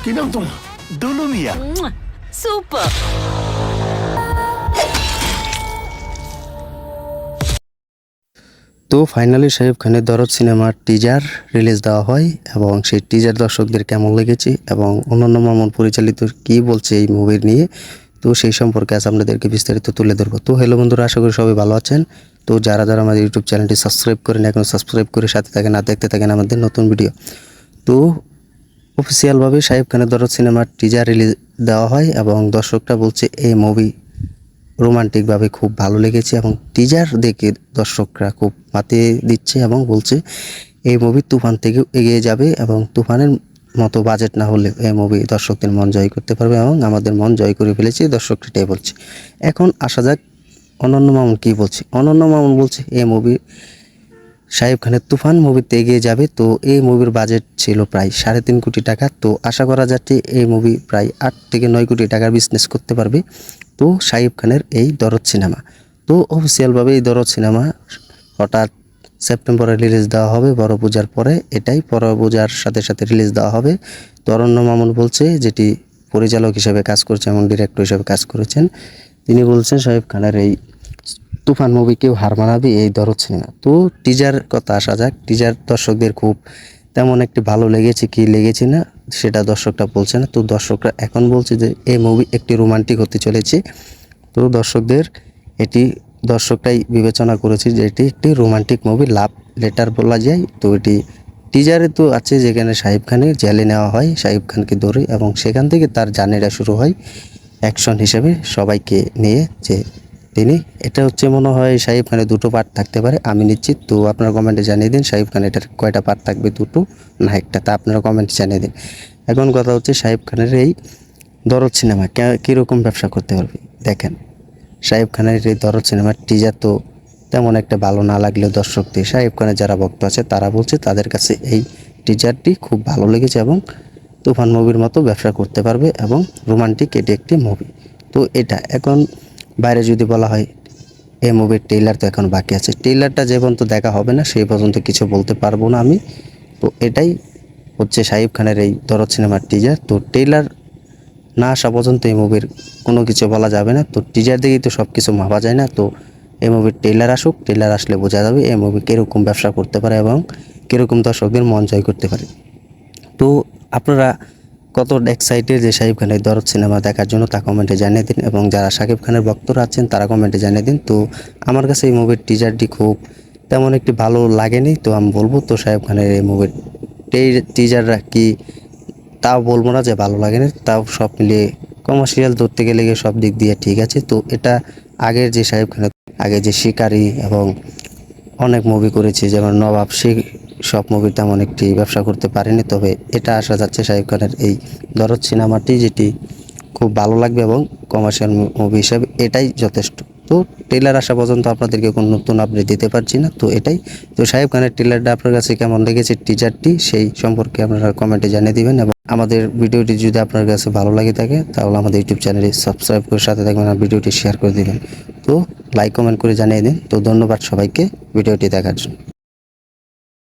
কি নাম তোমার? দুলু মিয়া। সুপার। তো ফাইনালি শাকিব খানের দরদ সিনেমার টিজার রিলিজ দেওয়া হয় এবং সেই টিজার দর্শকদের কেমন লেগেছে এবং অনন্য মামুন পরিচালিত কী বলছে এই মুভির নিয়ে, তো সেই সম্পর্কে আজ আপনাদেরকে বিস্তারিত তুলে ধরবো। তো হ্যালো বন্ধুরা, আশা করি সবাই ভালো আছেন। তো যারা যারা আমাদের ইউটিউব চ্যানেলটি সাবস্ক্রাইব করেন এখন সাবস্ক্রাইব করে সাথে থাকেন আর দেখতে থাকেন আমাদের নতুন ভিডিও। তো অফিসিয়ালভাবে শাকিব খানের দরদ সিনেমার টিজার রিলিজ দেওয়া হয় এবং দর্শকরা বলছে এই মুভি রোমান্টিকভাবে খুব ভালো লেগেছে এবং টিজার দেখে দর্শকরা খুব মাতিয়ে দিচ্ছে এবং বলছে এই মুভি তুফান থেকে এগিয়ে যাবে এবং তুফানের মতো বাজেট না হলে এই মুভি দর্শকদের মন জয় করতে পারবে এবং আমাদের মন জয় করে ফেলেছে দর্শকরা, এটাই বলছে। এখন আসা যাক অনন্য মামুন কী বলছে। অনন্য মামুন বলছে এই মুভি শাকিব খানের তুফান মুভিতে এগিয়ে যাবে। তো এই মুভির বাজেট ছিল প্রায় 3.5 কোটি টাকা। তো আশা করা যাচ্ছে এই মুভি প্রায় 8 থেকে 9 কোটি টাকার বিজনেস করতে পারবে। তো শাকিব খানের এই দরদ সিনেমা, তো অফিসিয়ালভাবে এই দরদ সিনেমা হঠাৎ সেপ্টেম্বরে রিলিজ দেওয়া হবে বড় পূজার পরে, এটাই বড় পূজার সাথে সাথে রিলিজ দেওয়া হবে। তো অনন্য মামুন বলছে, যেটি পরিচালক হিসেবে কাজ করছে এবং ডিরেক্টর হিসেবে কাজ করেছেন, তিনি বলছেন শাকিব খানের এই তুফান মুভিকেও হার মানাবে এই দরদ সিনেমা। তো টিজার কথা আসা যাক। টিজার দর্শকদের খুব তেমন একটি ভালো লেগেছে কি লেগেছে না সেটা দর্শকরা বলছে না। তো দর্শকরা এখন বলছে যে এই মুভি একটি রোমান্টিক হতে চলেছে। তো দর্শকরাই বিবেচনা করেছে যে এটি একটি রোমান্টিক মুভি, লাভ লেটার বলা যায়। তো এটি টিজারে তো আছে যেখানে শাকিব খানের জেলে নেওয়া হয় শাকিব খানকে ধরে এবং সেখান থেকে তার জার্নিটা শুরু হয় অ্যাকশন হিসেবে সবাইকে নিয়ে। যে তিনি এটা হচ্ছে মনে হয় শাকিব খানের 2টো পার্ট থাকতে পারে, আমি নিশ্চিত। তো আপনারা কমেন্টে জানিয়ে দিন শাকিব খান এটার কয়টা পার্ট থাকবে, 2টো না একটা, তা আপনারা কমেন্টে জানিয়ে দিন। এখন কথা হচ্ছে শাকিব খানের এই দরদ সিনেমা কীরকম ব্যবসা করতে পারবে। দেখেন শাকিব খানের এই দরদ সিনেমার টিজার তো তেমন একটা ভালো না লাগলেও দর্শকদের, শাকিব খানের যারা ভক্ত আছে তারা বলছে তাদের কাছে এই টিজারটি খুব ভালো লেগেছে এবং তুফান মুভির মতো ব্যবসা করতে পারবে এবং রোমান্টিক এটি একটি মুভি। তো এটা এখন বাইরে যদি বলা হয় এই মুভির ট্রেলার তো এখন বাকি আছে, ট্রেলারটা যে পর্যন্ত দেখা হবে না সেই পর্যন্ত কিছু বলতে পারবো না আমি। তো এটাই হচ্ছে শাকিব খানের এই দরদ সিনেমার টিজার। তো ট্রেলার না আসা পর্যন্ত এই মুভির কোনো কিছু বলা যাবে না। তো টিজার দেখেই তো সব কিছু মাপা যায় না। তো এই মুভির ট্রেলার আসুক, ট্রেলার আসলে বোঝা যাবে এই মুভি কীরকম ব্যবসা করতে পারে এবং কীরকম দর্শকদের মন জয় করতে পারে। তো আপনারা কত এক্সাইটেড যে শাকিব খানের দরদ সিনেমা দেখার জন্য তা কমেন্টে জানিয়ে দিন এবং যারা শাকিব খানের ভক্তরা আছেন তারা কমেন্টে জানিয়ে দিন। তো আমার কাছে এই মুভির টিজারটি খুব তেমন একটি ভালো লাগেনি, তো আমি বলবো তো শাকিব খানের এই মুভির টিজাররা কি তাও বলবো না যে ভালো লাগেনি, তাও সব মিলিয়ে কমার্শিয়াল ধরতে গেলে সব দিক দিয়ে ঠিক আছে। তো এটা আগের যে শাকিব খানের আগে যে শিকারি এবং অনেক মুভি করেছে যেমন নবাব, সব মুভি তেমন একটি ব্যবসা করতে পারেনি। তবে এটা আসা যাচ্ছে শাকিব খানের এই দরদ সিনেমাটি, যেটি খুব ভালো লাগবে এবং কমার্শিয়াল মুভি হিসাবে এটাই যথেষ্ট। তো ট্রেলার আসা পর্যন্ত আপনাদেরকে কোনো নতুন আপডেট দিতে পারছি না। তো এটাই। তো শাকিব খানের ট্রেলারটা আপনার কাছে কেমন লেগেছে টিজারটি সেই সম্পর্কে আপনারা কমেন্টে জানিয়ে দিবেন এবং আমাদের ভিডিওটি যদি আপনার কাছে ভালো লাগে থাকে তাহলে আমাদের ইউটিউব চ্যানেলে সাবস্ক্রাইব করে সাথে থাকবেন আর ভিডিওটি শেয়ার করে দিবেন। তো লাইক কমেন্ট করে জানিয়ে দিন। তো ধন্যবাদ সবাইকে ভিডিওটি দেখার জন্য।